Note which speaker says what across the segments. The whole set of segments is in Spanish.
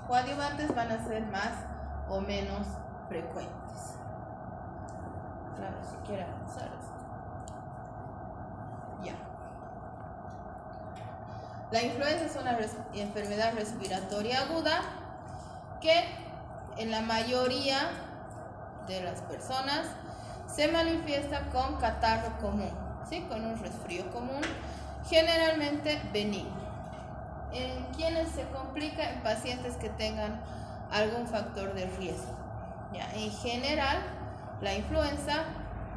Speaker 1: coadyuvantes van a ser más o menos frecuentes. Claro, si quiere avanzar esto. Ya. La influenza es una enfermedad respiratoria aguda que en la mayoría de las personas se manifiesta con catarro común, ¿sí? Con un resfrío común, generalmente benigno. En quienes se complica, en pacientes que tengan algún factor de riesgo. Ya, en general, la influenza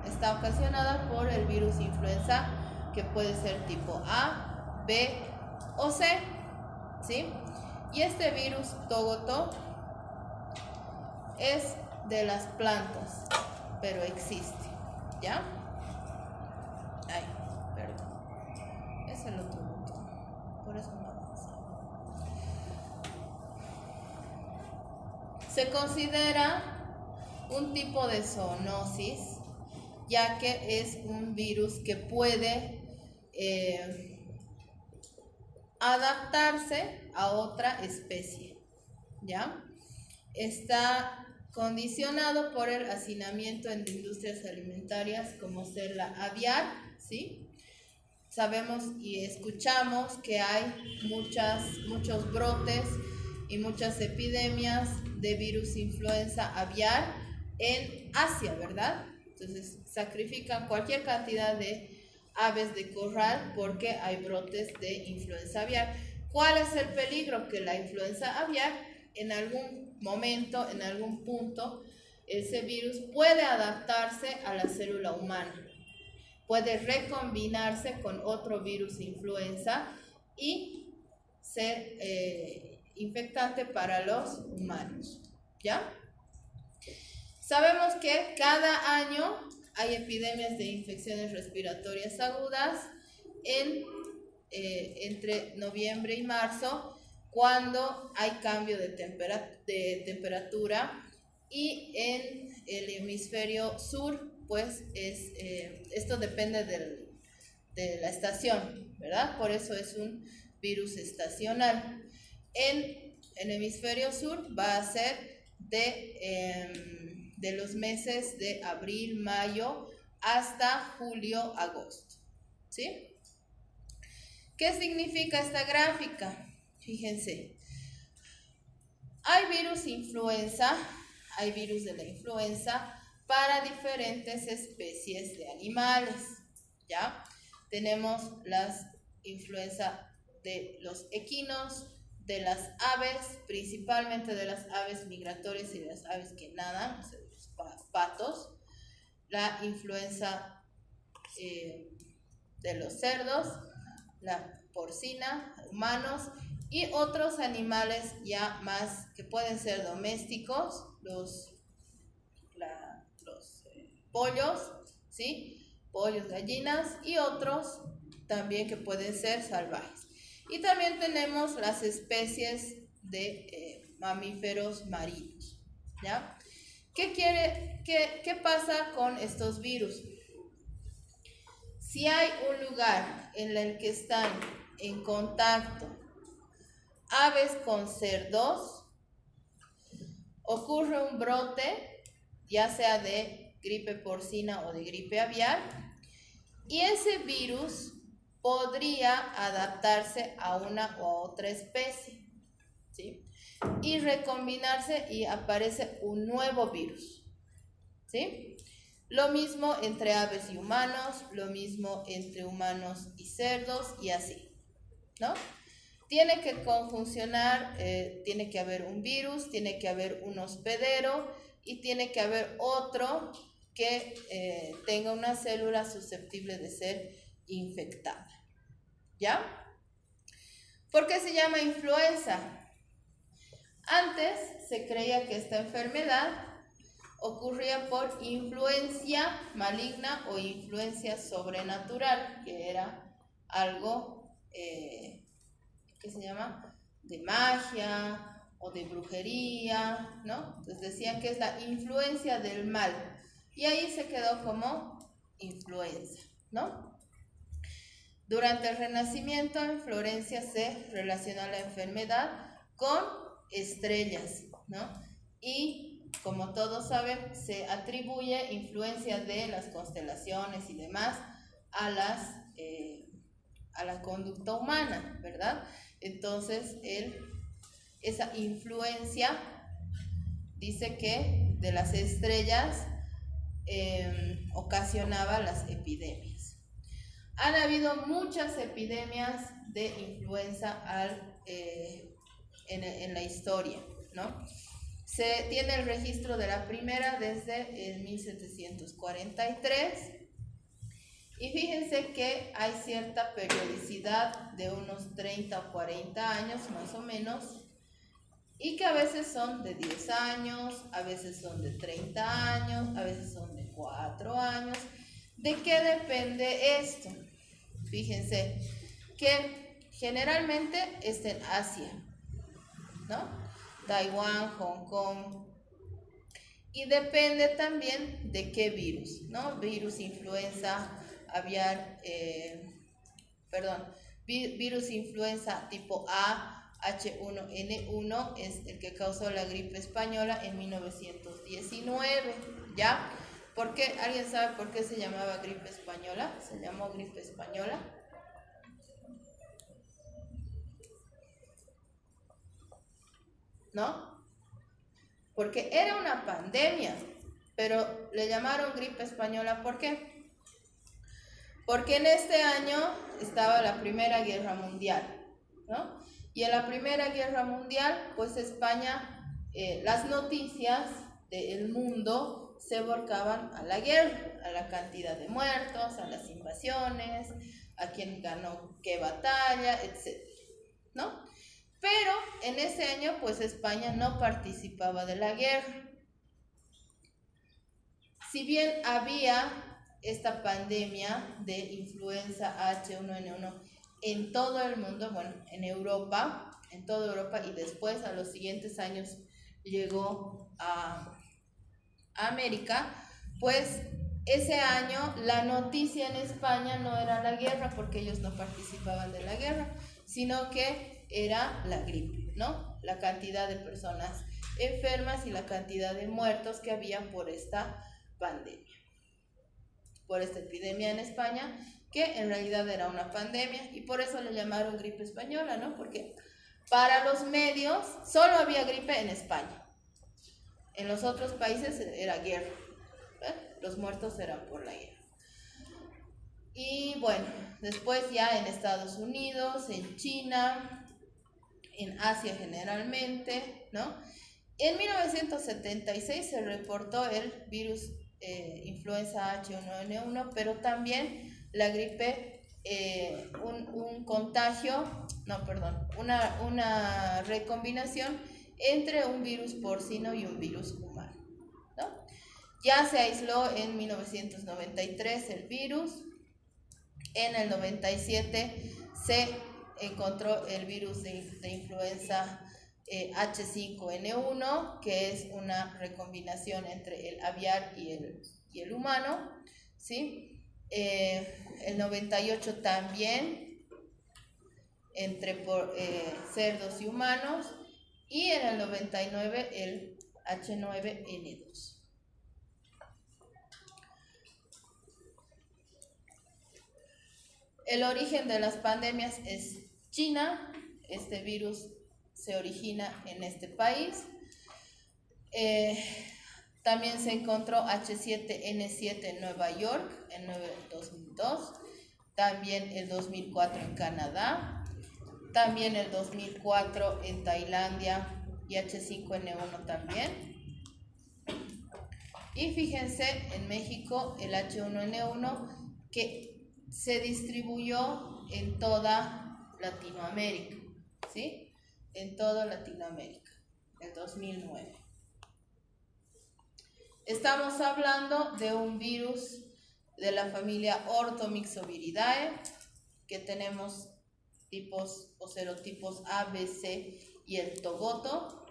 Speaker 1: está ocasionada por el virus influenza, que puede ser tipo A, B o C, ¿sí? Y este virus Togoto es de las plantas, pero existe, ¿ya? Ay, perdón. Es el otro botón, por eso no avanza. Se considera un tipo de zoonosis, ya que es un virus que puede adaptarse a otra especie, ¿ya? Está condicionado por el hacinamiento en industrias alimentarias como ser la aviar, ¿sí? Sabemos y escuchamos que hay muchos brotes y muchas epidemias de virus influenza aviar en Asia, ¿verdad? Entonces sacrifican cualquier cantidad de aves de corral porque hay brotes de influenza aviar. ¿Cuál es el peligro? Que la influenza aviar en algún momento, en algún punto, ese virus puede adaptarse a la célula humana, puede recombinarse con otro virus influenza y ser infectante para los humanos, ¿ya? Sabemos que cada año hay epidemias de infecciones respiratorias agudas entre noviembre y marzo, cuando hay cambio de temperatura, y en el hemisferio sur, pues esto depende de la estación, ¿verdad? Por eso es un virus estacional. En el hemisferio sur va a ser de los meses de abril, mayo hasta julio, agosto, ¿sí? ¿Qué significa esta gráfica? Fíjense, hay virus influenza, hay virus de la influenza para diferentes especies de animales, ¿ya? Tenemos las influenza de los equinos, de las aves, principalmente de las aves migratorias y de las aves que nadan, o sea, de los patos, la influenza de los cerdos, la porcina, humanos y otros animales ya más que pueden ser domésticos, los pollos, ¿sí? Pollos, gallinas y otros también que pueden ser salvajes. Y también tenemos las especies de mamíferos marinos, ¿ya? ¿Qué pasa con estos virus? Si hay un lugar en el que están en contacto aves con cerdos, ocurre un brote, ya sea de gripe porcina o de gripe aviar, y ese virus podría adaptarse a una u otra especie, ¿sí? Y recombinarse y aparece un nuevo virus, ¿sí? Lo mismo entre aves y humanos, lo mismo entre humanos y cerdos y así, ¿no? Tiene que conjuncionar, tiene que haber un virus, tiene que haber un hospedero y tiene que haber otro que tenga una célula susceptible de ser infectada, ¿ya? ¿Por qué se llama influenza? Antes se creía que esta enfermedad ocurría por influencia maligna o influencia sobrenatural, que era algo que se llama de magia o de brujería, ¿no? Entonces decían que es la influencia del mal y ahí se quedó como influenza, ¿no? Durante el Renacimiento en Florencia se relacionó la enfermedad con estrellas, ¿no? Y como todos saben, se atribuye influencia de las constelaciones y demás a la conducta humana, ¿verdad? Entonces, esa influencia dice que de las estrellas ocasionaba las epidemias. Han habido muchas epidemias de influenza en la historia, ¿no? Se tiene el registro de la primera desde el 1743 y fíjense que hay cierta periodicidad de unos 30 o 40 años más o menos y que a veces son de 10 años, a veces son de 30 años, a veces son de 4 años. ¿De qué depende esto? Fíjense que generalmente está en Asia, ¿no? Taiwán, Hong Kong. Y depende también de qué virus, ¿no? Virus influenza aviar, virus influenza tipo A, H1N1 es el que causó la gripe española en 1919, ¿ya? ¿Por qué? ¿Alguien sabe por qué se llamaba gripe española? Se llamó gripe española. ¿No? Porque era una pandemia, pero le llamaron gripe española, ¿por qué? Porque en este año estaba la Primera Guerra Mundial, ¿no? Y en la Primera Guerra Mundial, pues España, las noticias del mundo se volcaban a la guerra, a la cantidad de muertos, a las invasiones, a quién ganó qué batalla, etc., ¿no? Pero en ese año, pues España no participaba de la guerra. Si bien había esta pandemia de influenza H1N1 en todo el mundo, bueno, en toda Europa, y después a los siguientes años llegó a América, pues ese año la noticia en España no era la guerra, porque ellos no participaban de la guerra, sino que era la gripe, ¿no? La cantidad de personas enfermas y la cantidad de muertos que había por esta pandemia, por esta epidemia en España, que en realidad era una pandemia, y por eso le llamaron gripe española, ¿no? Porque para los medios solo había gripe en España. En los otros países era guerra, los muertos eran por la guerra. Y bueno, después ya en Estados Unidos, en China, en Asia generalmente, ¿no? En 1976 se reportó el virus influenza H1N1, pero también la gripe, una recombinación entre un virus porcino y un virus humano, ¿no? Ya se aisló en 1993 el virus. En el 97 se encontró el virus de influenza H5N1, que es una recombinación entre el aviar y el humano, ¿sí? El 98 también entre cerdos y humanos, y en el 99 el H9N2. El origen de las pandemias es China. Este virus se origina en este país. También se encontró H7N7 en Nueva York en 2002. También el 2004 en Canadá. También el 2004 en Tailandia y H5N1 también. Y fíjense, en México el H1N1 que se distribuyó en toda Latinoamérica, ¿sí? En toda Latinoamérica, en 2009. Estamos hablando de un virus de la familia Orthomyxoviridae, que tenemos tipos o serotipos A, B, C y el togoto.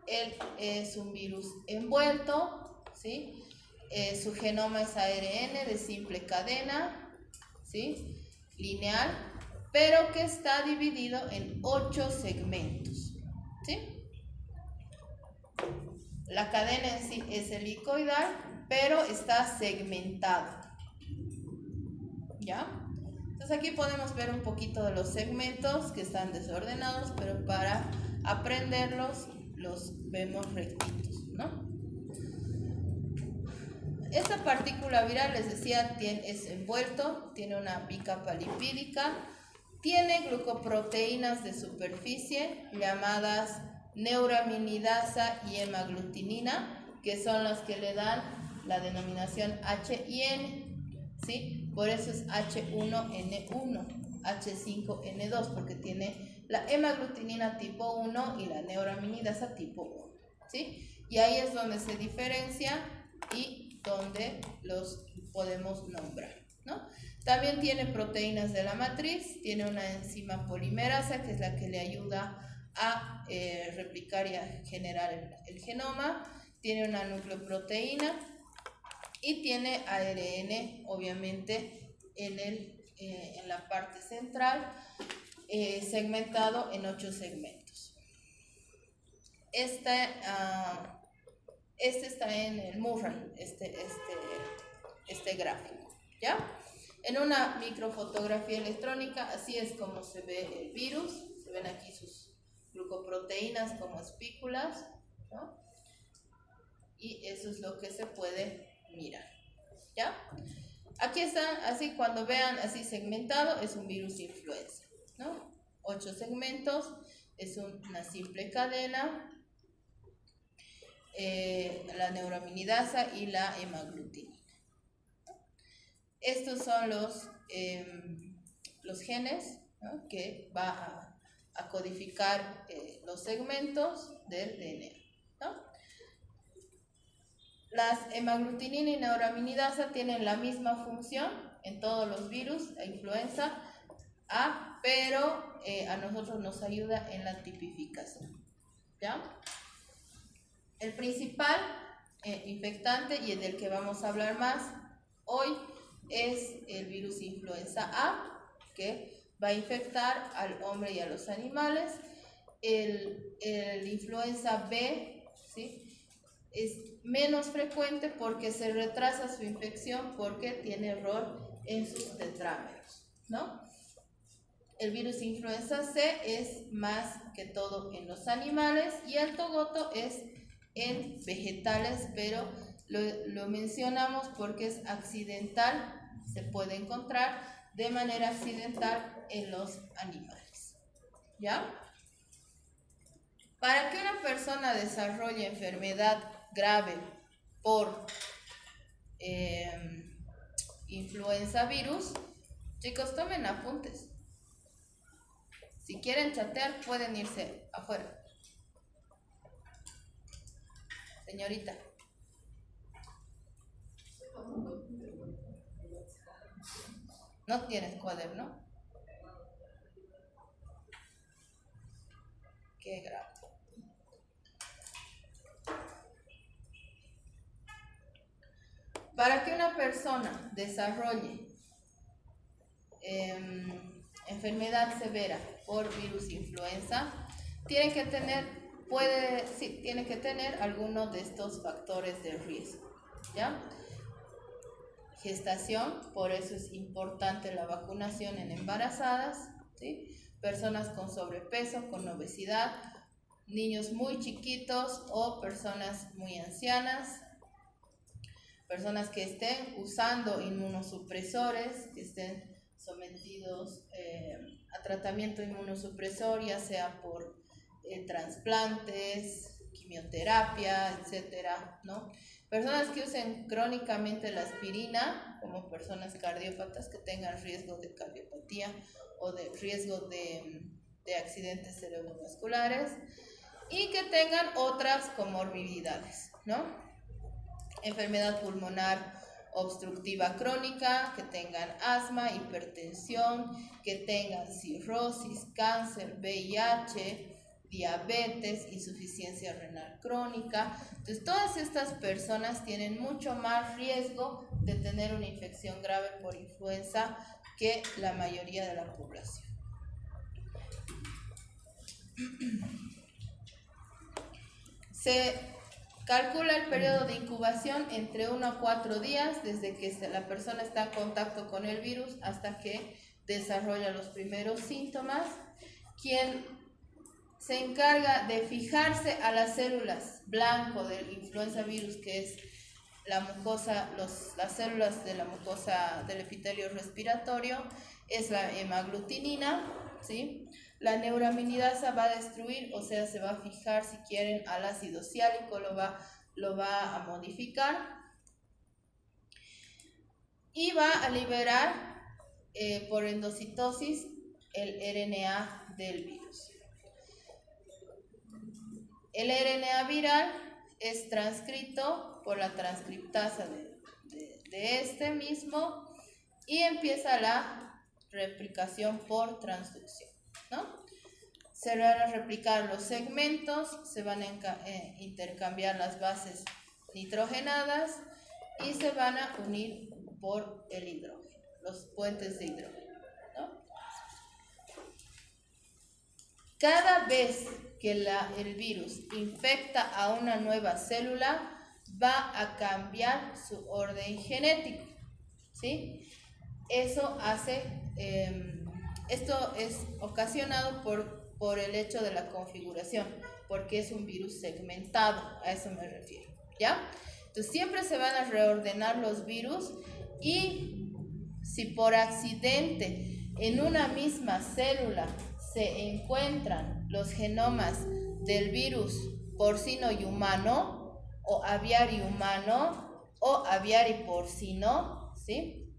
Speaker 1: Él es un virus envuelto, ¿sí? Su genoma es ARN de simple cadena, ¿sí? Lineal, pero que está dividido en 8 segmentos, ¿sí? La cadena en sí es helicoidal, pero está segmentado. ¿Ya? Entonces aquí podemos ver un poquito de los segmentos que están desordenados, pero para aprenderlos los vemos rectitos, ¿no? Esta partícula viral, les decía, es envuelto, tiene una bicapa lipídica, tiene glucoproteínas de superficie llamadas neuraminidasa y hemaglutinina, que son las que le dan la denominación H y N, ¿sí? Por eso es H1N1, H5N2, porque tiene la hemaglutinina tipo 1 y la neuraminidasa tipo 1, ¿sí? Y ahí es donde se diferencia y donde los podemos nombrar, ¿no? También tiene proteínas de la matriz, tiene una enzima polimerasa que es la que le ayuda a replicar y a generar el genoma, tiene una nucleoproteína y tiene ARN, obviamente, en la parte central, segmentado en 8 segmentos. Este está en el Murray, este gráfico, ¿ya? En una microfotografía electrónica, así es como se ve el virus. Se ven aquí sus glucoproteínas como espículas, ¿no? Y eso es lo que se puede mirar, ¿ya? Aquí está, así cuando vean así segmentado, es un virus influenza, ¿no? 8 segmentos, es una simple cadena, la neuraminidasa y la hemaglutinina. Estos son los genes, ¿no? Que va a codificar los segmentos del DNA, ¿no? Las hemaglutinina y neuraminidasa tienen la misma función en todos los virus e influenza A, pero a nosotros nos ayuda en la tipificación, ¿ya? El principal infectante y el del que vamos a hablar más hoy es el virus influenza A, que va a infectar al hombre y a los animales. El influenza B, ¿sí?, es menos frecuente porque se retrasa su infección porque tiene error en sus tetrámeros, ¿no? El virus influenza C es más que todo en los animales y el togoto es en vegetales, pero lo mencionamos porque es accidental, se puede encontrar de manera accidental en los animales, ¿ya? Para que una persona desarrolle enfermedad grave por influenza virus, chicos, tomen apuntes. Si quieren chatear, pueden irse afuera. Señorita. ¿No tienes cuaderno? Qué grave. Para que una persona desarrolle enfermedad severa por virus influenza, tiene que tener alguno de estos factores de riesgo, ¿ya? Gestación, por eso es importante la vacunación en embarazadas, ¿sí? Personas con sobrepeso, con obesidad, niños muy chiquitos o personas muy ancianas, personas que estén usando inmunosupresores, que estén sometidos a tratamiento inmunosupresor, ya sea por trasplantes, quimioterapia, etcétera, ¿no? Personas que usen crónicamente la aspirina, como personas cardiópatas que tengan riesgo de cardiopatía o de riesgo de accidentes cerebrovasculares y que tengan otras comorbilidades, ¿no? Enfermedad pulmonar obstructiva crónica, que tengan asma, hipertensión, que tengan cirrosis, cáncer, VIH, diabetes, insuficiencia renal crónica. Entonces, todas estas personas tienen mucho más riesgo de tener una infección grave por influenza que la mayoría de la población. Se Calcula el periodo de incubación entre 1 a 4 días desde que la persona está en contacto con el virus hasta que desarrolla los primeros síntomas. Quien se encarga de fijarse a las células blanco del influenza virus, que es la mucosa, las células de la mucosa del epitelio respiratorio, es la hemaglutinina, ¿sí? La neuraminidasa va a destruir, o sea, se va a fijar, si quieren, al ácido ciálico, lo va a modificar y va a liberar por endocitosis el RNA del virus. El RNA viral es transcrito por la transcriptasa de este mismo y empieza la replicación por transducción, ¿no? Se van a replicar los segmentos, se van a intercambiar las bases nitrogenadas y se van a unir por el hidrógeno, los puentes de hidrógeno, ¿no? Cada vez que el virus infecta a una nueva célula, va a cambiar su orden genético, ¿sí? Esto es ocasionado por el hecho de la configuración, porque es un virus segmentado, a eso me refiero, ¿ya? Entonces siempre se van a reordenar los virus y si por accidente en una misma célula se encuentran los genomas del virus porcino y humano, o aviar y humano, o aviar y porcino, ¿sí?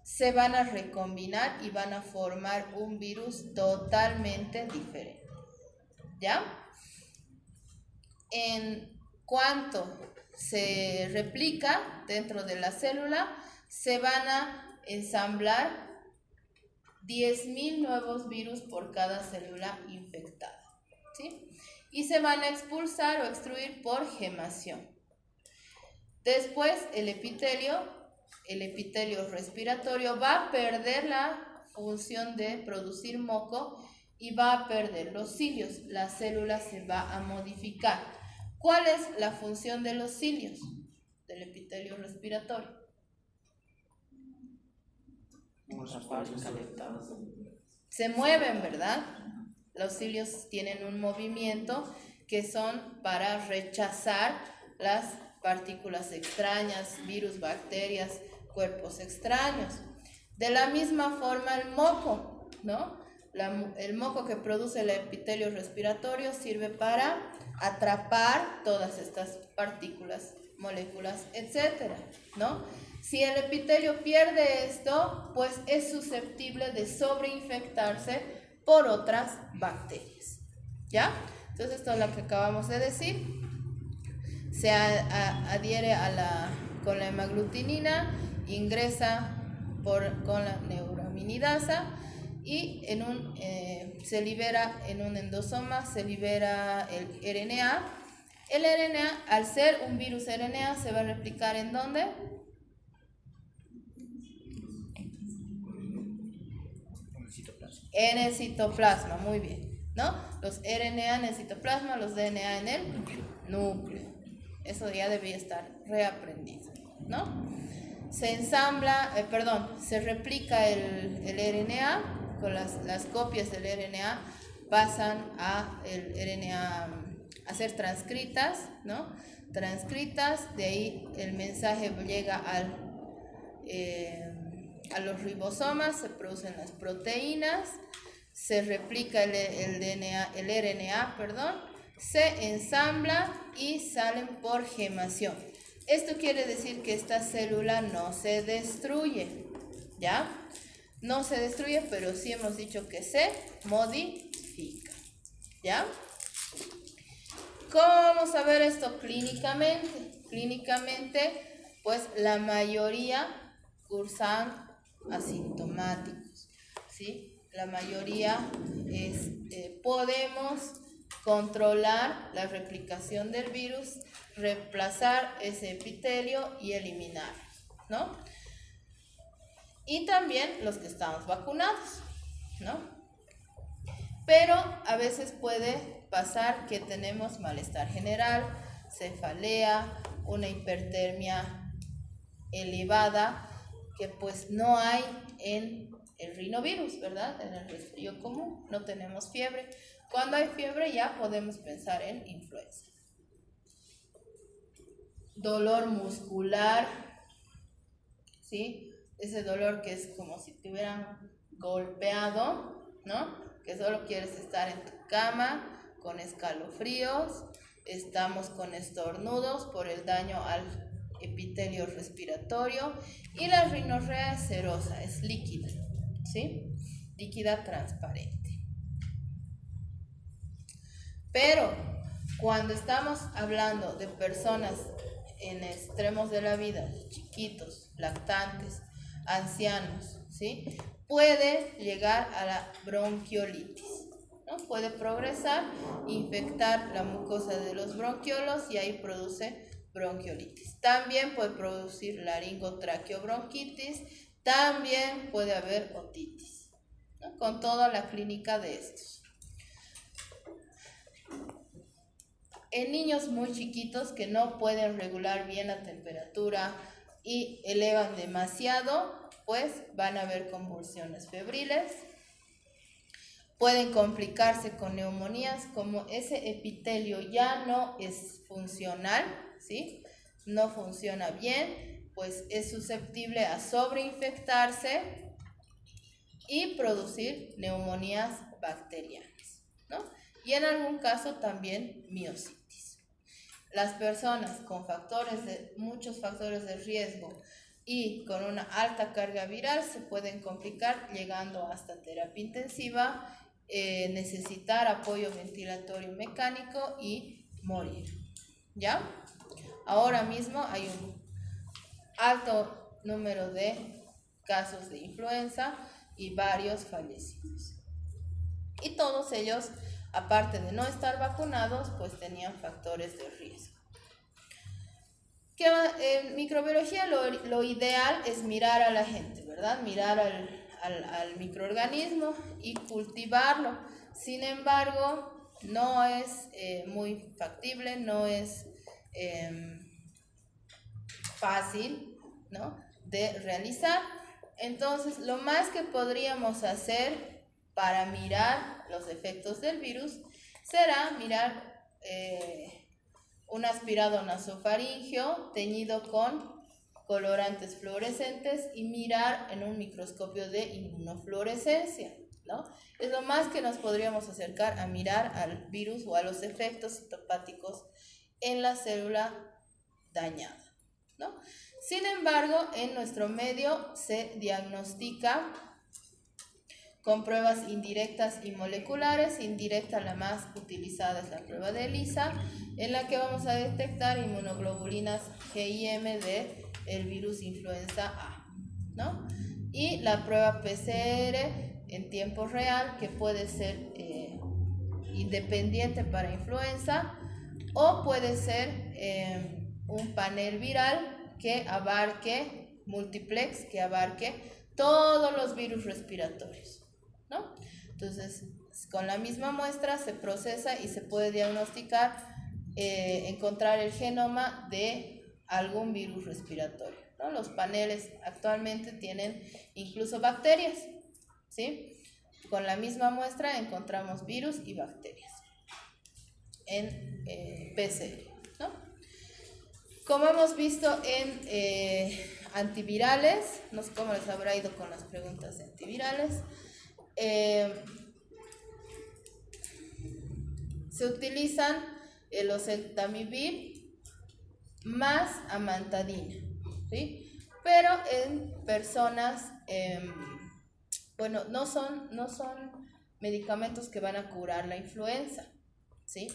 Speaker 1: Se van a recombinar y van a formar un virus totalmente diferente, ¿ya? En cuanto se replica dentro de la célula, se van a ensamblar 10.000 nuevos virus por cada célula infectada, ¿sí? Y se van a expulsar o extruir por gemación. Después el epitelio respiratorio va a perder la función de producir moco y va a perder los cilios. La célula se va a modificar. ¿Cuál es la función de los cilios del epitelio respiratorio? Se mueven, ¿verdad? Los cilios tienen un movimiento que son para rechazar las partículas extrañas, virus, bacterias, cuerpos extraños. De la misma forma el moco, ¿no? El moco que produce el epitelio respiratorio sirve para atrapar todas estas partículas, moléculas, etcétera, ¿no? Si el epitelio pierde esto, pues es susceptible de sobreinfectarse por otras bacterias, ¿ya? Entonces esto es lo que acabamos de decir. Se adhiere con la hemaglutinina, ingresa con la neuraminidasa y se libera en un endosoma, se libera el RNA. El RNA, al ser un virus RNA, se va a replicar ¿en dónde? En el citoplasma, muy bien, ¿no? Los RNA en el citoplasma, los DNA en el núcleo. Eso ya debía estar reaprendido, ¿no? Se ensambla, se replica el RNA, con las copias del RNA pasan el RNA a ser transcritas, ¿no? Transcritas, de ahí el mensaje llega a los ribosomas, se producen las proteínas, se replica el RNA, se ensambla y salen por gemación. Esto quiere decir que esta célula no se destruye, ¿ya? No se destruye, pero sí hemos dicho que se modifica, ¿ya? ¿Cómo vamos a ver esto clínicamente? Clínicamente, pues la mayoría cursan asintomáticos, ¿sí? La mayoría podemos controlar la replicación del virus, reemplazar ese epitelio y eliminar, ¿no? Y también los que estamos vacunados, ¿no? Pero a veces puede pasar que tenemos malestar general, cefalea, una hipertermia elevada, que pues no hay en el rinovirus, ¿verdad? En el resfrío común no tenemos fiebre. Cuando hay fiebre ya podemos pensar en influenza. Dolor muscular, ¿sí? Ese dolor que es como si te hubieran golpeado, ¿no? Que solo quieres estar en tu cama con escalofríos, estamos con estornudos por el daño al epitelio respiratorio, y la rinorrea es serosa, es líquida, ¿sí? Líquida transparente. Pero cuando estamos hablando de personas en extremos de la vida, chiquitos, lactantes, ancianos, ¿sí? Puede llegar a la bronquiolitis, ¿no? Puede progresar, infectar la mucosa de los bronquiolos y ahí produce bronquiolitis. También puede producir laringotraqueobronquitis, también puede haber otitis, ¿no? Con toda la clínica de estos. En niños muy chiquitos que no pueden regular bien la temperatura y elevan demasiado, pues van a haber convulsiones febriles. Pueden complicarse con neumonías, como ese epitelio ya no es funcional, ¿sí? No funciona bien, pues es susceptible a sobreinfectarse y producir neumonías bacterianas, ¿no? Y en algún caso también miositis. Las personas con muchos factores de riesgo y con una alta carga viral se pueden complicar llegando hasta terapia intensiva, necesitar apoyo ventilatorio mecánico y morir, ¿ya? Ahora mismo hay un alto número de casos de influenza y varios fallecidos. Y todos ellos, aparte de no estar vacunados, pues tenían factores de riesgo. En microbiología lo ideal es mirar a la gente, ¿verdad? Mirar al microorganismo y cultivarlo. Sin embargo, no es muy factible, no es fácil, ¿no?, de realizar. Entonces, lo más que podríamos hacer para mirar los efectos del virus será mirar un aspirado nasofaríngeo teñido con colorantes fluorescentes y mirar en un microscopio de inmunofluorescencia, ¿no? Es lo más que nos podríamos acercar a mirar al virus o a los efectos citopáticos en la célula dañada, ¿no? Sin embargo, en nuestro medio se diagnostica con pruebas indirectas y moleculares. Indirecta, la más utilizada, es la prueba de ELISA, en la que vamos a detectar inmunoglobulinas GIM del virus influenza A, ¿no? Y la prueba PCR en tiempo real, que puede ser independiente para influenza, o puede ser un panel viral que abarque, multiplex, que abarque todos los virus respiratorios, ¿no? Entonces, con la misma muestra se procesa y se puede diagnosticar, encontrar el genoma de algún virus respiratorio, ¿no? Los paneles actualmente tienen incluso bacterias, ¿sí? Con la misma muestra encontramos virus y bacterias en PCR, ¿no? Como hemos visto en antivirales, no sé cómo les habrá ido con las preguntas de antivirales, se utilizan el oseltamivir más amantadina, ¿sí? Pero en personas, bueno, no son medicamentos que van a curar la influenza, ¿sí?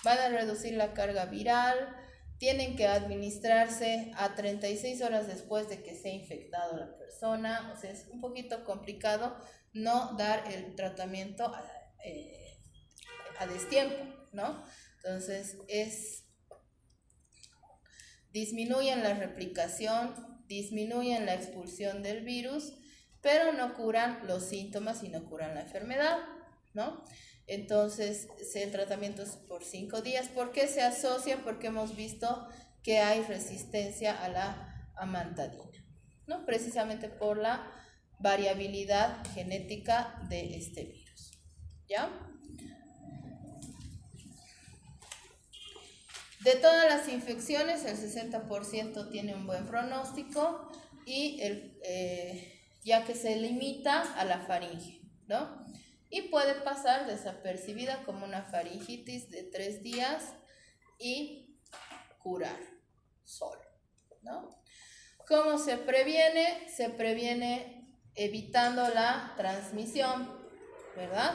Speaker 1: Van a reducir la carga viral, tienen que administrarse a 36 horas después de que se ha infectado la persona. O sea, es un poquito complicado no dar el tratamiento a destiempo, ¿no? Entonces, disminuyen la replicación, disminuyen la expulsión del virus, pero no curan los síntomas y no curan la enfermedad. ¿no? Entonces, el tratamiento es por 5 días. ¿Por qué se asocia? Porque hemos visto que hay resistencia a la amantadina, ¿no? Precisamente por la variabilidad genética de este virus, ¿ya? De todas las infecciones, el 60% tiene un buen pronóstico y ya que se limita a la faringe, ¿no? Y puede pasar desapercibida como una faringitis de 3 días y curar solo, ¿no? ¿Cómo se previene? Se previene evitando la transmisión, ¿verdad?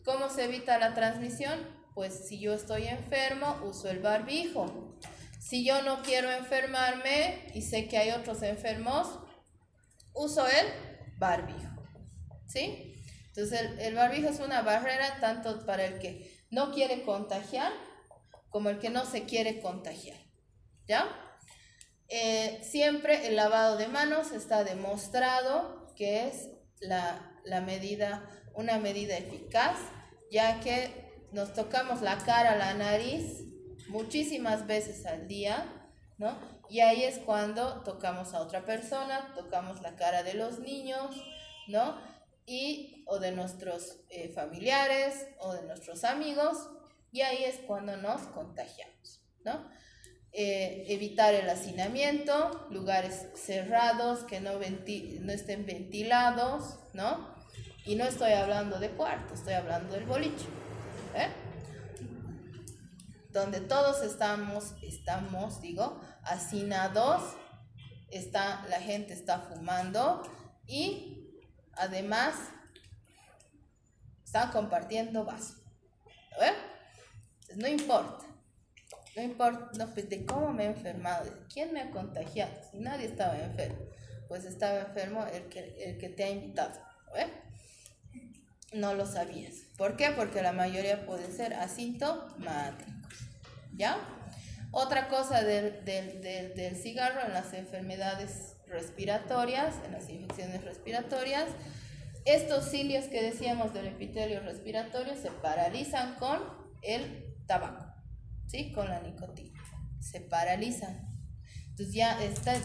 Speaker 1: ¿Cómo se evita la transmisión? Pues si yo estoy enfermo, uso el barbijo. Si yo no quiero enfermarme y sé que hay otros enfermos, uso el barbijo, ¿sí? Entonces el barbijo es una barrera tanto para el que no quiere contagiar como el que no se quiere contagiar, ¿ya? Siempre el lavado de manos está demostrado que es una medida eficaz, ya que nos tocamos la cara, la nariz muchísimas veces al día, ¿no? Y ahí es cuando tocamos a otra persona, tocamos la cara de los niños, ¿no? O de nuestros familiares o de nuestros amigos, y ahí es cuando nos contagiamos, ¿no? Evitar el hacinamiento, lugares cerrados que no estén ventilados, ¿no? Y no estoy hablando de cuarto, estoy hablando del boliche, donde todos estamos, hacinados, la gente está fumando y además están compartiendo vaso, Entonces, no importa, pues, de cómo me he enfermado, de quién me ha contagiado, si nadie estaba enfermo, pues estaba enfermo el que te ha invitado, no lo sabías. ¿Por qué? Porque la mayoría pueden ser asintomáticos, ¿ya? Otra cosa del cigarro en las enfermedades respiratorias, en las infecciones respiratorias, estos cilios que decíamos del epitelio respiratorio se paralizan con el tabaco, ¿sí? Con la nicotina, se paralizan. Entonces ya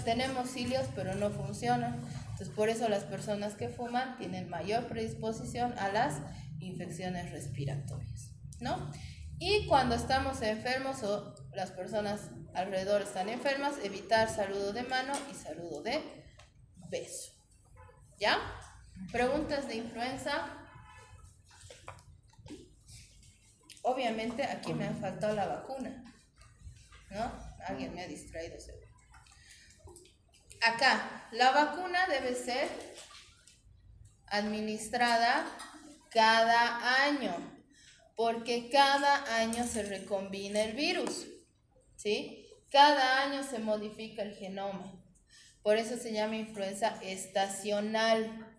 Speaker 1: tenemos cilios pero no funcionan. Entonces por eso las personas que fuman tienen mayor predisposición a las infecciones respiratorias, ¿no? Y cuando estamos enfermos o las personas alrededor están enfermas, evitar saludo de mano y saludo de beso, ¿ya? Preguntas de influenza. Obviamente aquí me ha faltado la vacuna, ¿no? Alguien me ha distraído seguro. Acá, la vacuna debe ser administrada cada año, porque cada año se recombina el virus, ¿sí? Cada año se modifica el genoma. Por eso se llama influenza estacional,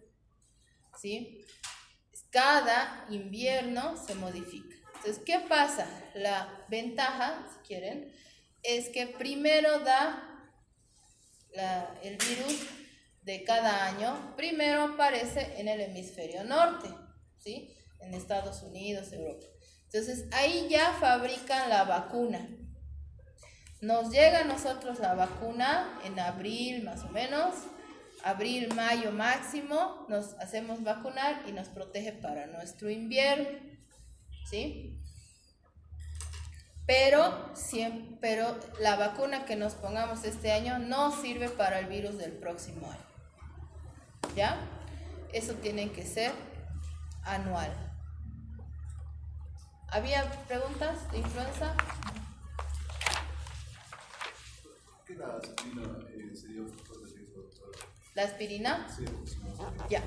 Speaker 1: ¿sí? Cada invierno se modifica. Entonces, ¿qué pasa? La ventaja, si quieren, es que primero el virus de cada año, primero aparece en el hemisferio norte, ¿sí? En Estados Unidos, Europa. Entonces, ahí ya fabrican la vacuna. Nos llega a nosotros la vacuna en abril, más o menos, abril, mayo máximo, nos hacemos vacunar y nos protege para nuestro invierno, ¿sí? Pero la vacuna que nos pongamos este año no sirve para el virus del próximo año, ¿ya? Eso tiene que ser anual. ¿Había preguntas de influenza?
Speaker 2: ¿Qué la aspirina sería un factor de riesgo, doctora?
Speaker 1: ¿La aspirina?
Speaker 2: Sí,
Speaker 1: ya.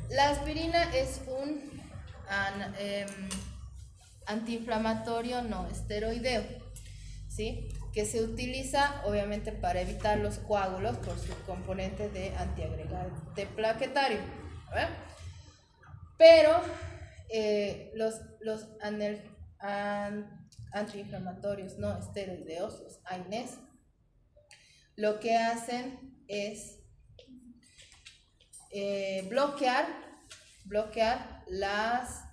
Speaker 1: La aspirina es un antiinflamatorio no esteroideo, ¿sí? Que se utiliza obviamente para evitar los coágulos por su componente de antiagregante plaquetario, ¿verdad? Pero los antiinflamatorios no esteroideos, los AINES, lo que hacen es bloquear las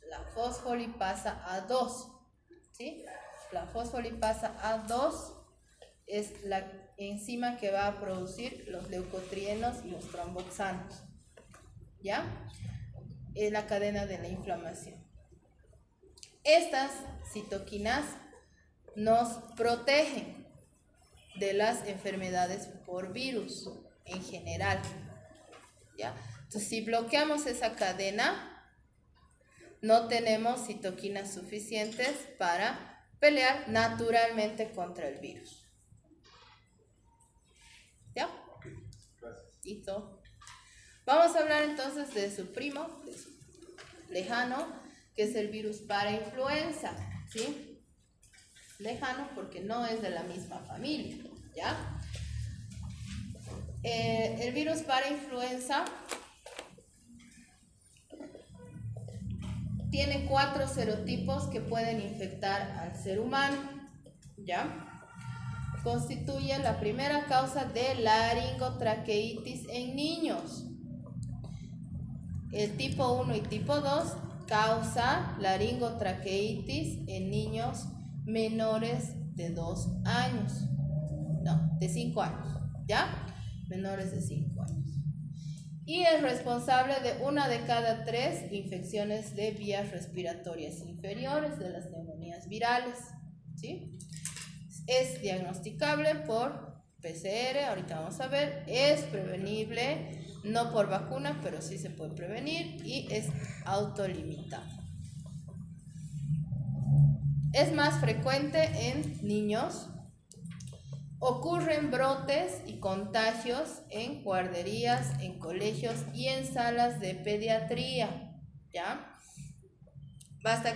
Speaker 1: la fosfolipasa A2, ¿sí? La fosfolipasa A2 es la enzima que va a producir los leucotrienos y los tromboxanos, ¿ya? Es la cadena de la inflamación. Estas citoquinas nos protegen de las enfermedades por virus en general, ¿ya? Entonces, si bloqueamos esa cadena, no tenemos citoquinas suficientes para pelear naturalmente contra el virus. ¿Ya?
Speaker 2: Ok, gracias.
Speaker 1: Listo. Vamos a hablar entonces de su primo, de su lejano, que es el virus parainfluenza, ¿sí? Lejano porque no es de la misma familia, ¿ya? El virus parainfluenza tiene 4 serotipos que pueden infectar al ser humano, ¿ya? Constituye la primera causa de laringotraqueitis en niños. El tipo 1 y tipo 2 causa laringotraqueitis en niños menores de 2 años, no, de 5 años, ¿ya? Menores de 5 años. Y es responsable de 1 de cada 3 infecciones de vías respiratorias inferiores, de las neumonías virales, ¿sí? Es diagnosticable por PCR, ahorita vamos a ver, es prevenible, no por vacuna, pero sí se puede prevenir y es autolimitado. Es más frecuente en niños. Ocurren brotes y contagios en guarderías, en colegios y en salas de pediatría, ¿ya? Basta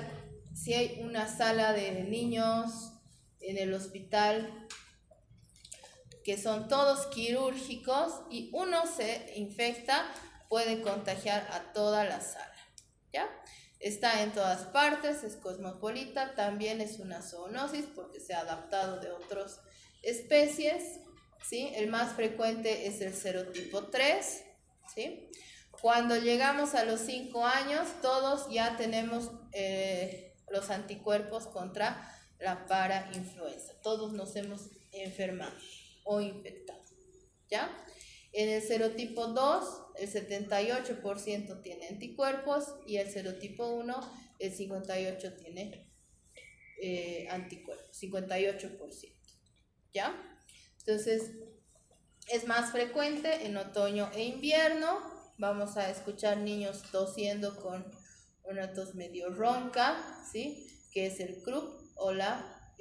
Speaker 1: si hay una sala de niños en el hospital que son todos quirúrgicos y uno se infecta, puede contagiar a toda la sala, ¿ya? Está en todas partes, es cosmopolita, también es una zoonosis porque se ha adaptado de otras especies, ¿sí? El más frecuente es el serotipo 3, ¿sí? Cuando llegamos a los 5 años, todos ya tenemos los anticuerpos contra la parainfluenza. Todos nos hemos enfermado o infectado, ¿ya? En el serotipo 2, el 78% tiene anticuerpos y el serotipo 1, el 58% tiene anticuerpos, 58%, ¿ya? Entonces, es más frecuente en otoño e invierno. Vamos a escuchar niños tosiendo con una tos medio ronca, ¿sí? Que es el croup o la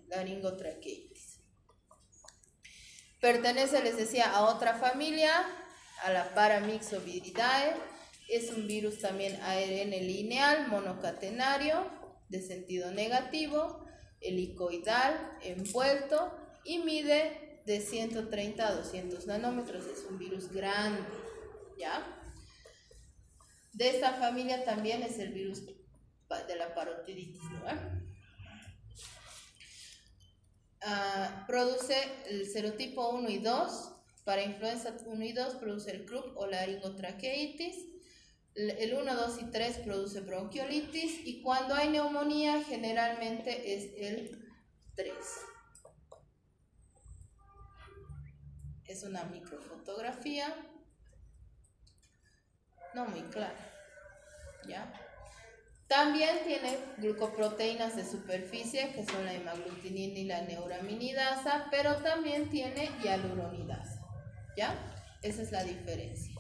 Speaker 1: laringotraqueitis. Pertenece, les decía, a otra familia, a la Paramyxoviridae. Es un virus también ARN lineal, monocatenario, de sentido negativo, helicoidal, envuelto y mide de 130 a 200 nanómetros. Es un virus grande, ¿ya? De esta familia también es el virus de la parotiditis, ¿no? Produce el serotipo 1 y 2, para influenza 1 y 2 produce el croup o laringotraqueitis, el 1, 2 y 3 produce bronquiolitis y cuando hay neumonía generalmente es el 3. Es una microfotografía, no muy clara, ¿ya? También tiene glucoproteínas de superficie, que son la hemaglutinina y la neuraminidasa, pero también tiene hialuronidasa, ¿ya? Esa es la diferencia.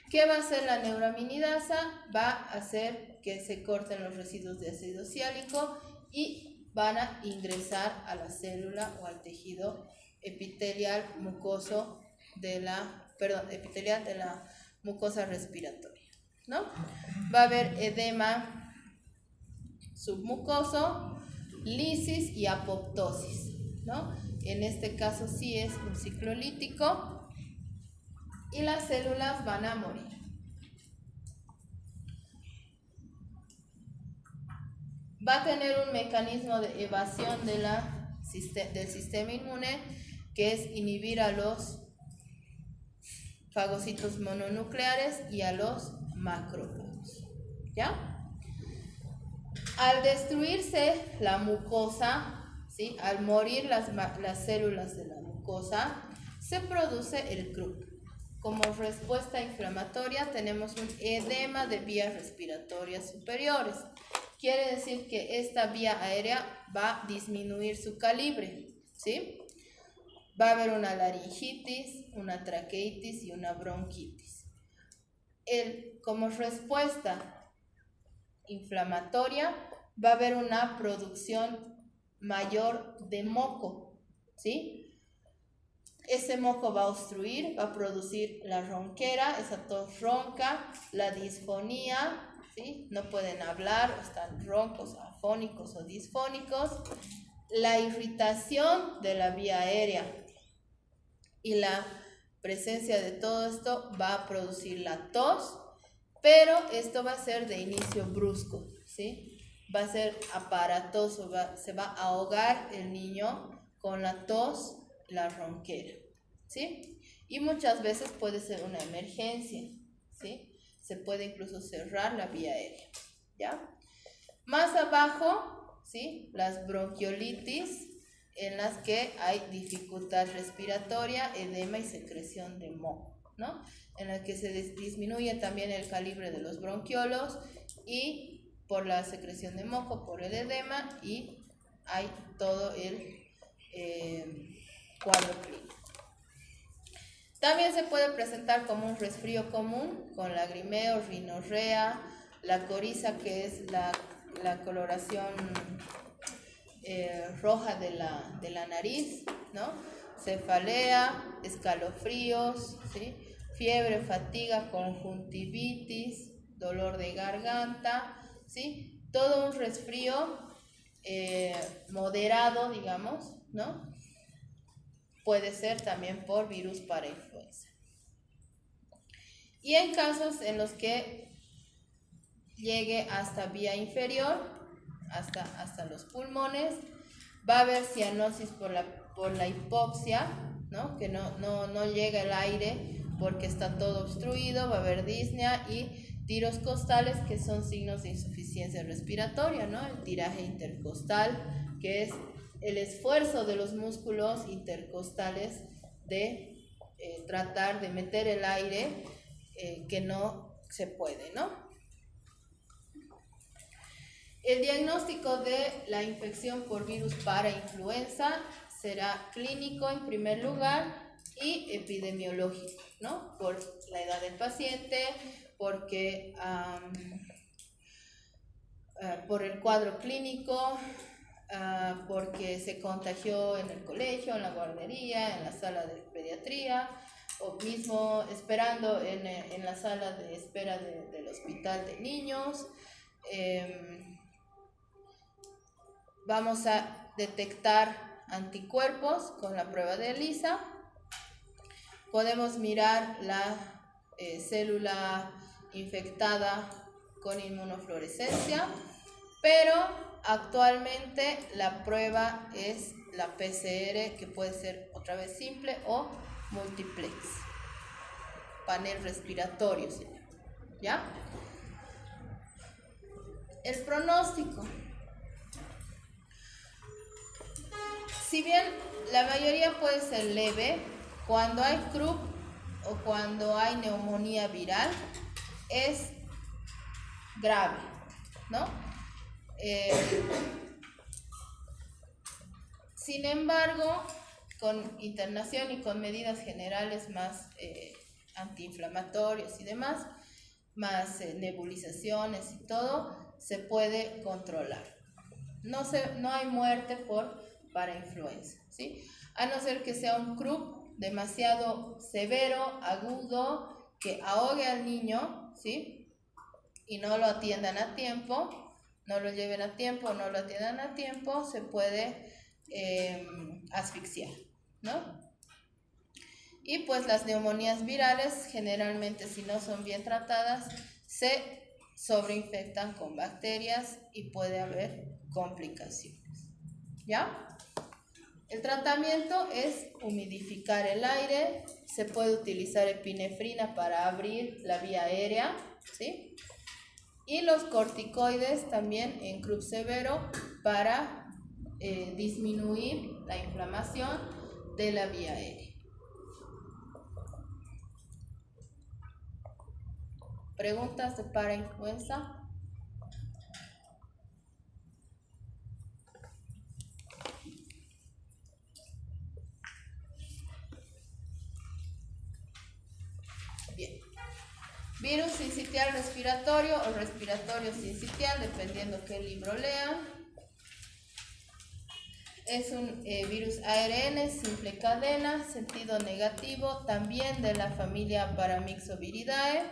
Speaker 1: ¿Qué va a hacer la neuraminidasa? Va a hacer que se corten los residuos de ácido siálico y van a ingresar a la célula o al tejido epitelial mucoso epitelial de la mucosa respiratoria, ¿no? Va a haber edema submucoso, lisis y apoptosis, ¿no? En este caso sí es un ciclo lítico y las células van a morir. Va a tener un mecanismo de evasión del sistema inmune, que es inhibir a los fagocitos mononucleares y a los macrófagos. ¿Ya? Al destruirse la mucosa, ¿sí? Al morir las células de la mucosa, se produce el CRUP. Como respuesta inflamatoria tenemos un edema de vías respiratorias superiores. Quiere decir que esta vía aérea va a disminuir su calibre, ¿sí? Va a haber una laringitis, una traqueitis y una bronquitis. Como respuesta inflamatoria va a haber una producción mayor de moco, ¿sí? Ese moco va a obstruir, va a producir la ronquera, esa tos ronca, la disfonía, ¿sí? No pueden hablar, están roncos, afónicos o disfónicos, la irritación de la vía aérea y la presencia de todo esto va a producir la tos, pero esto va a ser de inicio brusco, ¿sí? Va a ser aparatoso, se va a ahogar el niño con la tos, la ronquera, ¿sí? Y muchas veces puede ser una emergencia, ¿sí? Se puede incluso cerrar la vía aérea, ¿ya? Más abajo, ¿sí? Las bronquiolitis, en las que hay dificultad respiratoria, edema y secreción de moco, ¿no? En las que se disminuye también el calibre de los bronquiolos y por la secreción de moco, por el edema, y hay todo el cuadro clínico. También se puede presentar como un resfrío común con lagrimeo, rinorrea, la coriza, que es la coloración roja de la nariz, ¿no? Cefalea, escalofríos, ¿sí? Fiebre, fatiga, conjuntivitis, dolor de garganta, ¿sí? Todo un resfrío moderado, digamos, ¿no? Puede ser también por virus parainfluenza. Y en casos en los que llegue hasta vía inferior, hasta los pulmones, va a haber cianosis por la hipoxia, ¿no? Que no llega el aire porque está todo obstruido, va a haber disnea y tiros costales, que son signos de insuficiencia respiratoria, ¿no? El tiraje intercostal, que es el esfuerzo de los músculos intercostales de tratar de meter el aire que no se puede, ¿no? El diagnóstico de la infección por virus parainfluenza será clínico en primer lugar y epidemiológico, ¿no? Por la edad del paciente, porque por el cuadro clínico, porque se contagió en el colegio, en la guardería, en la sala de pediatría, o mismo esperando en la sala de espera del hospital de niños. Vamos a detectar anticuerpos con la prueba de ELISA. Podemos mirar la célula infectada con inmunofluorescencia, pero actualmente la prueba es la PCR, que puede ser otra vez simple o multiplex, panel respiratorio, ¿ya? El pronóstico. Si bien la mayoría puede ser leve, cuando hay CRUP o cuando hay neumonía viral es grave, ¿no? Sin embargo, con internación y con medidas generales más antiinflamatorias y demás, más nebulizaciones y todo, se puede controlar. No hay muerte por parainfluenza, ¿sí? A no ser que sea un CRUP demasiado severo, agudo, que ahogue al niño, ¿sí? Y no lo atiendan a tiempo, no lo lleven a tiempo, no lo atiendan a tiempo, se puede asfixiar, ¿no? Y pues las neumonías virales, generalmente, si no son bien tratadas, se sobreinfectan con bacterias y puede haber complicaciones, ¿ya? El tratamiento es humidificar el aire, se puede utilizar epinefrina para abrir la vía aérea, ¿sí? Y los corticoides también en croup severo para disminuir la inflamación de la vía aérea. ¿Preguntas de parainfluenza? Bien. Virus sincitial respiratorio o respiratorio sincitial, dependiendo qué libro lean. Es un virus ARN, simple cadena, sentido negativo, también de la familia Paramyxoviridae,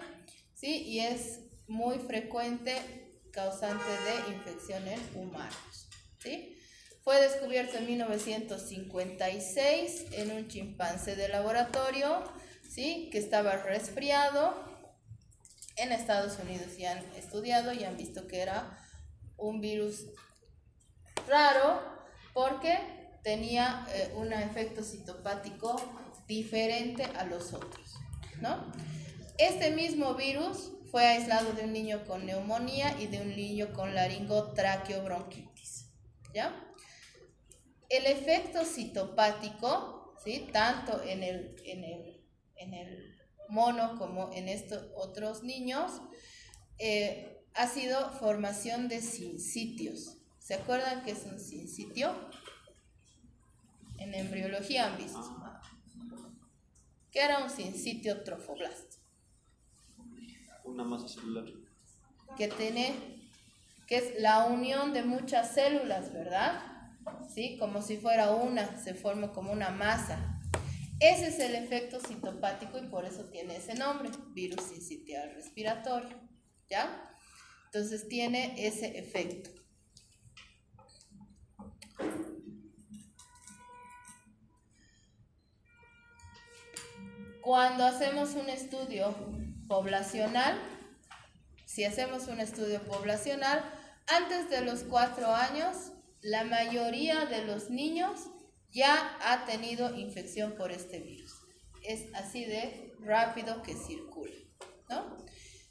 Speaker 1: ¿sí? Y es muy frecuente causante de infección en humanos, ¿sí? Fue descubierto en 1956 en un chimpancé de laboratorio, ¿sí? Que estaba resfriado. En Estados Unidos ya han estudiado y han visto que era un virus raro porque tenía un efecto citopático diferente a los otros, ¿no? Este mismo virus fue aislado de un niño con neumonía y de un niño con laringotraqueobronquitis, ¿ya? El efecto citopático, ¿sí? Tanto en el mono como en estos otros niños, ha sido formación de sincitios. ¿Se acuerdan qué es un sincitio? En embriología han visto. ¿Qué era un sincitio trofoblasto?
Speaker 3: Una masa celular.
Speaker 1: Que es la unión de muchas células, ¿verdad? ¿Sí? Como si fuera una, se forma como una masa. Ese es el efecto citopático y por eso tiene ese nombre, virus sincitial respiratorio, ¿ya? Entonces tiene ese efecto. Cuando hacemos un estudio poblacional, si hacemos un estudio poblacional, antes de los 4 años, la mayoría de los niños ya ha tenido infección por este virus. Es así de rápido que circula, ¿no?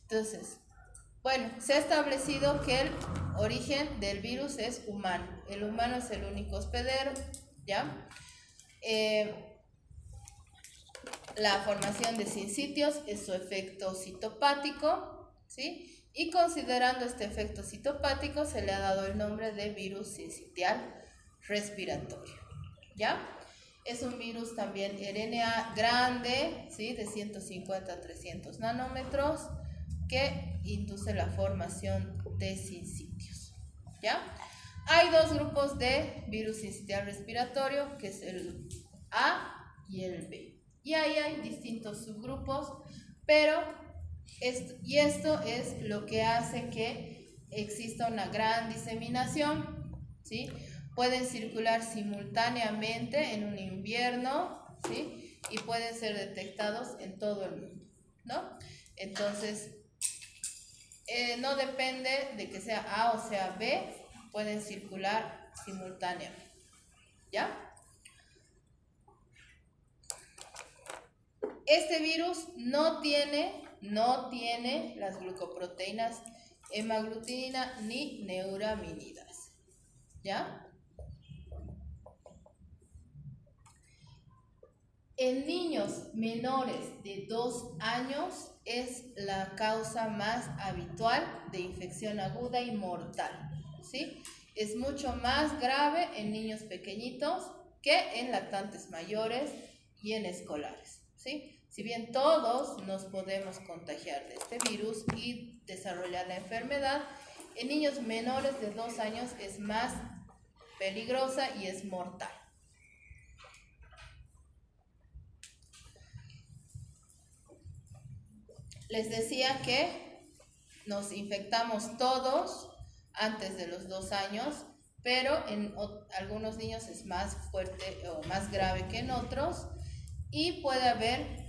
Speaker 1: Entonces, bueno, se ha establecido que el origen del virus es humano. El humano es el único hospedero, ¿ya? La formación de sincitios es su efecto citopático, ¿sí? Y considerando este efecto citopático se le ha dado el nombre de virus sincitial respiratorio, ¿ya? Es un virus también RNA grande, ¿sí? De 150 a 300 nanómetros que induce la formación de sincitios, ¿ya? Hay dos grupos de virus sincitial respiratorio, que es el A y el B. Y ahí hay distintos subgrupos, pero esto es lo que hace que exista una gran diseminación, ¿sí? Pueden circular simultáneamente en un invierno, ¿sí? Y pueden ser detectados en todo el mundo, ¿no? Entonces, no depende de que sea A o sea B, pueden circular simultáneamente, ¿ya? Este virus no tiene las glucoproteínas hemaglutinina ni neuraminidasa, ¿ya? En niños menores de 2 años es la causa más habitual de infección aguda y mortal, ¿sí? Es mucho más grave en niños pequeñitos que en lactantes mayores y en escolares, ¿sí? Si bien todos nos podemos contagiar de este virus y desarrollar la enfermedad, en niños menores de 2 años es más peligrosa y es mortal. Les decía que nos infectamos todos antes de los 2 años, pero en algunos niños es más fuerte o más grave que en otros y puede haber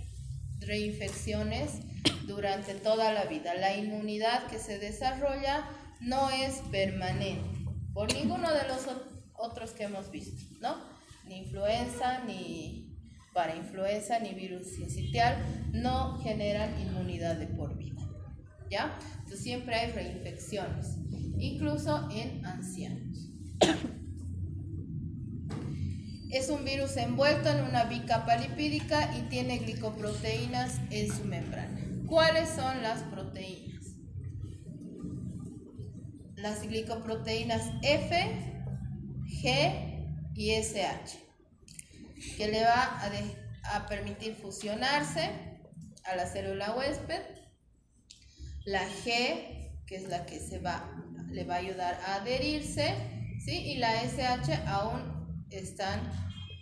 Speaker 1: reinfecciones durante toda la vida. La inmunidad que se desarrolla no es permanente por ninguno de los otros que hemos visto, ¿no? Ni influenza, ni parainfluenza, ni virus sincitial no generan inmunidad de por vida, ¿ya? Entonces siempre hay reinfecciones, incluso en ancianos. Es un virus envuelto en una bicapa lipídica y tiene glicoproteínas en su membrana. ¿Cuáles son las proteínas? Las glicoproteínas F, G y SH, que le va a permitir fusionarse a la célula huésped. La G, que es la que le va a ayudar a adherirse, ¿sí? Y la SH aún están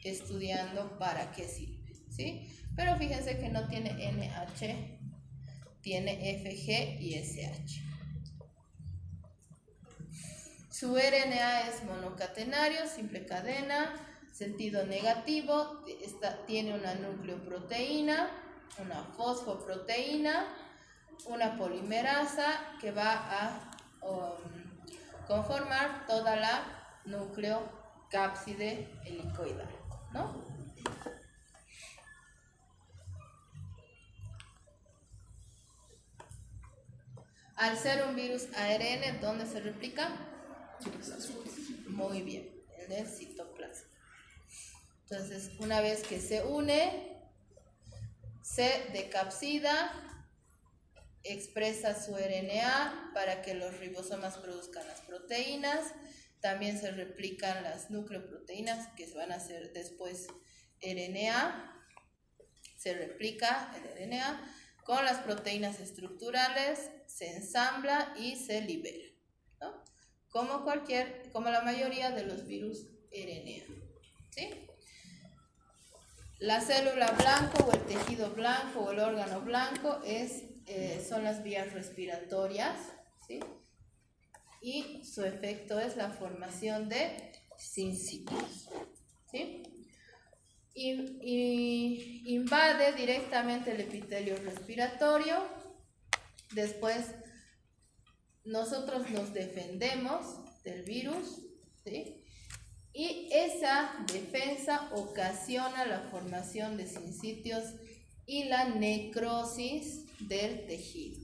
Speaker 1: estudiando para qué sirve, ¿sí? Pero fíjense que no tiene NH, tiene FG y SH. Su RNA es monocatenario, simple cadena, sentido negativo, tiene una nucleoproteína, una fosfoproteína, una polimerasa que va a conformar toda la nucleocápside helicoidal, ¿no? Al ser un virus ARN, ¿dónde se replica? Muy bien, en el citoplasma. Entonces, una vez que se une, se decapsida, expresa su RNA para que los ribosomas produzcan las proteínas. También se replican las nucleoproteínas, que van a ser después RNA. Se replica el RNA con las proteínas estructurales, se ensambla y se libera, ¿no? Como la mayoría de los virus RNA, ¿sí? La célula blanca o el tejido blanco o el órgano blanco son las vías respiratorias, ¿sí? Y su efecto es la formación de sincicios, ¿sí? Y invade directamente el epitelio respiratorio. Después nosotros nos defendemos del virus, ¿sí? Y esa defensa ocasiona la formación de sincicios y la necrosis del tejido,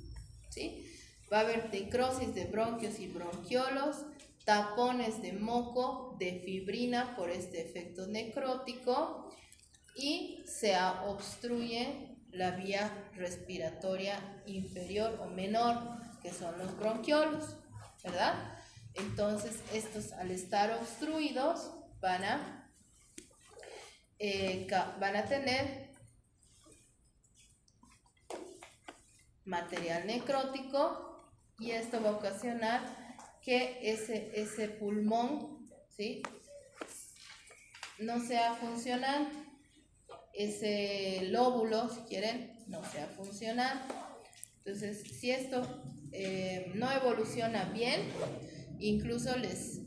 Speaker 1: ¿sí? Va a haber necrosis de bronquios y bronquiolos, tapones de moco, de fibrina por este efecto necrótico, y se obstruye la vía respiratoria inferior o menor, que son los bronquiolos, ¿verdad? Entonces, estos al estar obstruidos van a tener material necrótico, y esto va a ocasionar que ese pulmón, ¿sí?, no sea funcional, ese lóbulo, si quieren, no sea funcional. Entonces, si esto no evoluciona bien, incluso les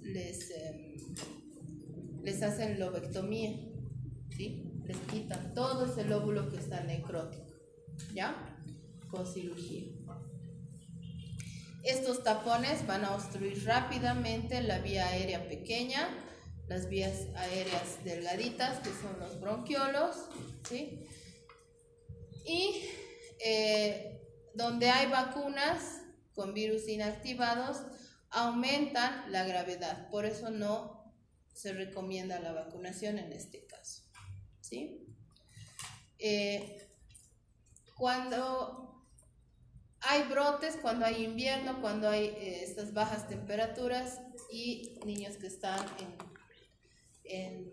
Speaker 1: hacen lobectomía, ¿sí? Les quitan todo ese lóbulo que está necrótico, ¿ya? Con cirugía. Estos tapones van a obstruir rápidamente la vía aérea pequeña, las vías aéreas delgaditas, que son los bronquiolos, ¿sí? Y donde hay vacunas con virus inactivados, aumentan la gravedad. Por eso no se recomienda la vacunación en este caso, ¿sí? Cuando hay brotes, cuando hay invierno, cuando hay estas bajas temperaturas y niños que están en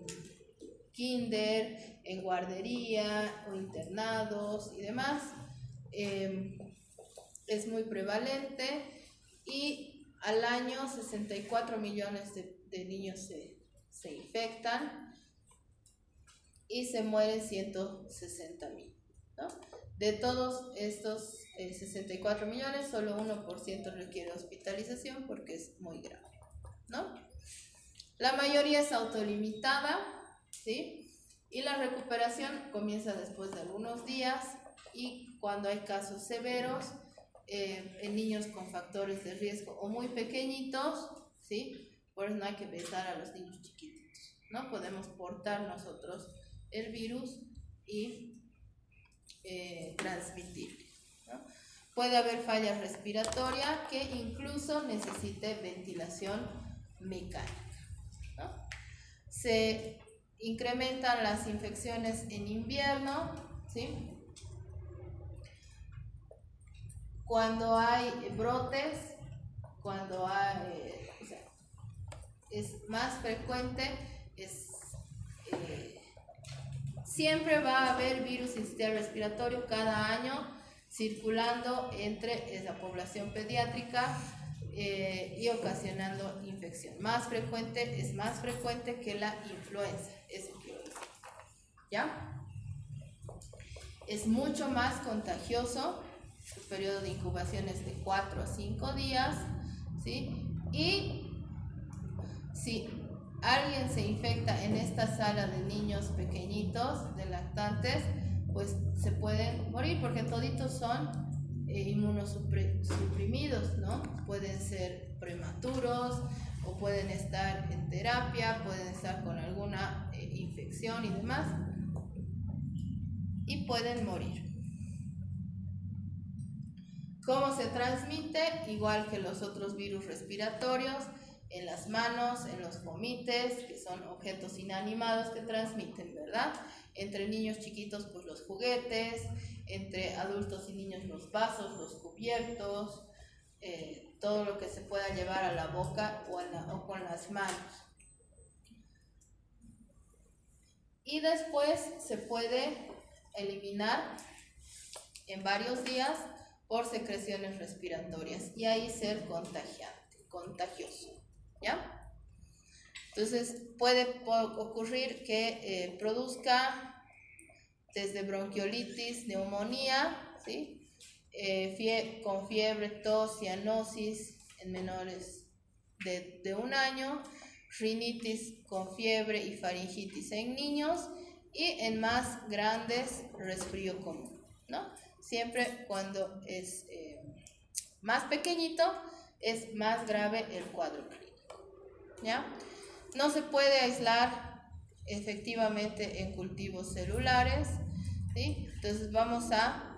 Speaker 1: kinder, en guardería o internados y demás, es muy prevalente, y al año 64 millones de niños se infectan y se mueren 160.000, ¿no? De todos estos 64 millones, solo 1% requiere hospitalización porque es muy grave, ¿no? La mayoría es autolimitada, ¿sí? Y la recuperación comienza después de algunos días, y cuando hay casos severos, en niños con factores de riesgo o muy pequeñitos, ¿sí? Por eso no hay que besar a los niños chiquititos, ¿no? Podemos portar nosotros el virus y transmitirlo, ¿no? puede haber falla respiratoria que incluso necesite ventilación mecánica, ¿no? Se incrementan las infecciones en invierno, ¿sí? Cuando hay brotes, cuando hay, o sea, es más frecuente, siempre va a haber virus sincitial respiratorio cada año circulando entre la población pediátrica y ocasionando infección. Es más frecuente que la influenza, eso quiero decir, ¿ya? Es mucho más contagioso, su periodo de incubación es de 4 a 5 días, ¿sí? Y si alguien se infecta en esta sala de niños pequeñitos, de lactantes, pues se pueden morir porque toditos son inmunosuprimidos, ¿no? Pueden ser prematuros o pueden estar en terapia, pueden estar con alguna infección y demás, y pueden morir. ¿Cómo se transmite? Igual que los otros virus respiratorios, en las manos, en los fomites, que son objetos inanimados que transmiten, ¿verdad? Entre niños chiquitos, pues los juguetes, entre adultos y niños los vasos, los cubiertos, todo lo que se pueda llevar a la boca o con las manos. Y después se puede eliminar en varios días por secreciones respiratorias y ahí ser contagioso, ¿ya? Entonces puede ocurrir que produzca desde bronquiolitis, neumonía, ¿sí? Con fiebre, tos, cianosis en menores de 1 año, rinitis con fiebre y faringitis en niños y en más grandes resfrío común, ¿no? Siempre cuando es más pequeñito es más grave el cuadro clínico, ¿ya? No se puede aislar efectivamente en cultivos celulares, ¿sí? Entonces vamos a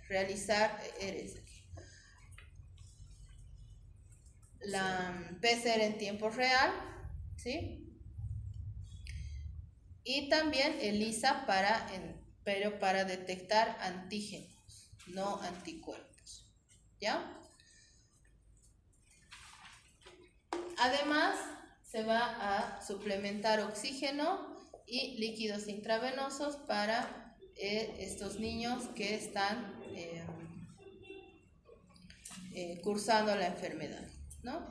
Speaker 1: realizar la PCR en tiempo real, ¿sí? Y también ELISA pero para detectar antígenos, no anticuerpos, ¿ya? Además, se va a suplementar oxígeno y líquidos intravenosos para estos niños que están cursando la enfermedad, ¿no?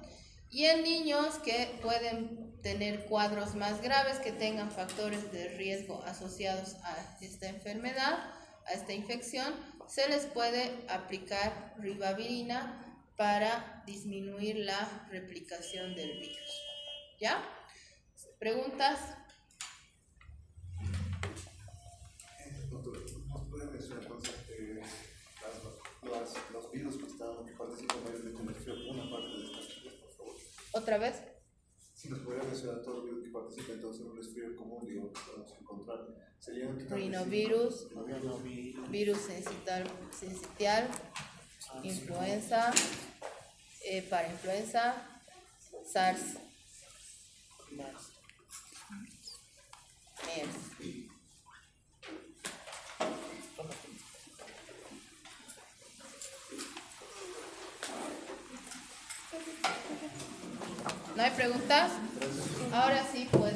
Speaker 1: Y en niños que pueden tener cuadros más graves, que tengan factores de riesgo asociados a esta enfermedad, a esta infección, se les puede aplicar ribavirina para disminuir la replicación del virus, ¿ya? ¿Preguntas?
Speaker 2: Doctor, ¿nos puede mencionar entonces los virus que participan mayormente en el resfriado, una parte de estas chicas, por favor?
Speaker 1: ¿Otra vez?
Speaker 2: Si nos podría mencionar todos los virus que participan entonces en un resfriado común, digamos, que podemos encontrar. Serían
Speaker 1: Rinovirus, virus sincitial, influenza, parainfluenza, SARS, MERS. ¿No hay preguntas? Ahora sí puede.